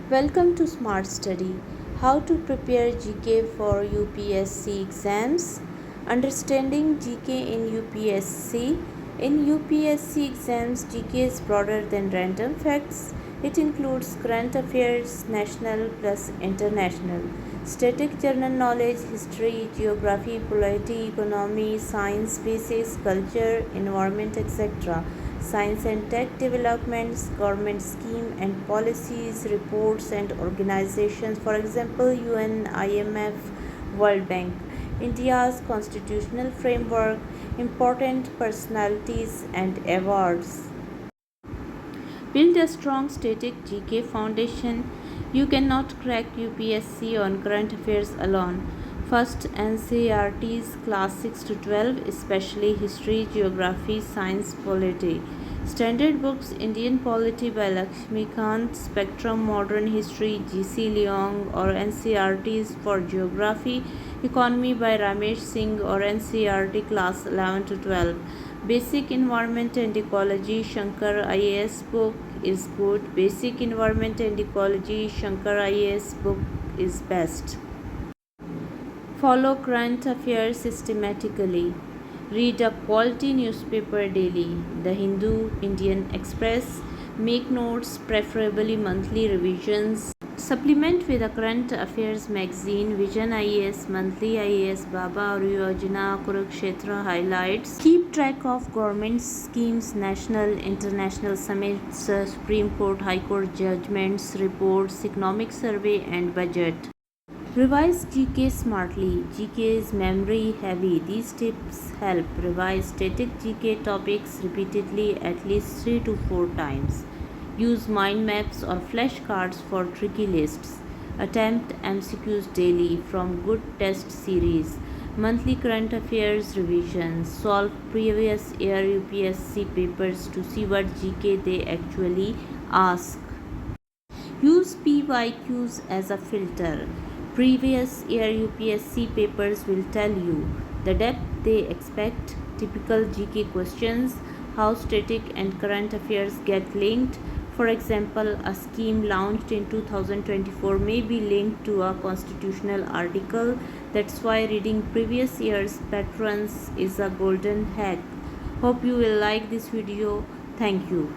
Welcome to Smart Study. How to prepare GK for UPSC exams. Understanding GK in UPSC. In UPSC exams, GK is broader than random facts. It includes current affairs, national plus international, static general knowledge, history, geography, polity, economy, science, basics, culture, environment, etc., science and tech developments, government scheme and policies, reports and organizations, for example, UN, IMF, World Bank, India's constitutional framework, important personalities and awards. Build a strong static GK foundation. You cannot crack UPSC on current affairs alone. First, NCERT's class 6 to 12, especially history, geography, science, polity. Standard books: Indian Polity by Lakshmikant, Spectrum Modern History, G.C. Leong, or NCERT's for geography, Economy by Ramesh Singh, or NCERT class 11 to 12. Basic Environment and Ecology, Shankar IAS book is good. Basic Environment and Ecology, Shankar IAS book is best. Follow current affairs systematically. Read a quality newspaper daily. The Hindu, Indian Express. Make notes, preferably monthly revisions. Supplement with a current affairs magazine, Vision IAS, Monthly IAS, Baba Aur Yojana, Kurukshetra highlights. Keep track of government schemes, national, international summits, Supreme Court, High Court judgments, reports, economic survey and budget. Revise GK smartly. GK is memory heavy. These tips help. Revise static GK topics repeatedly at least 3 to 4 times. Use mind maps or flashcards for tricky lists. Attempt MCQs daily from good test series. Monthly current affairs revisions. Solve previous year UPSC papers to see what GK they actually ask. Use PYQs as a filter. Previous year UPSC papers will tell you the depth they expect, typical GK questions, how static and current affairs get linked. For example, a scheme launched in 2024 may be linked to a constitutional article. That's why reading previous year's patterns is a golden hack. Hope you will like this video. Thank you.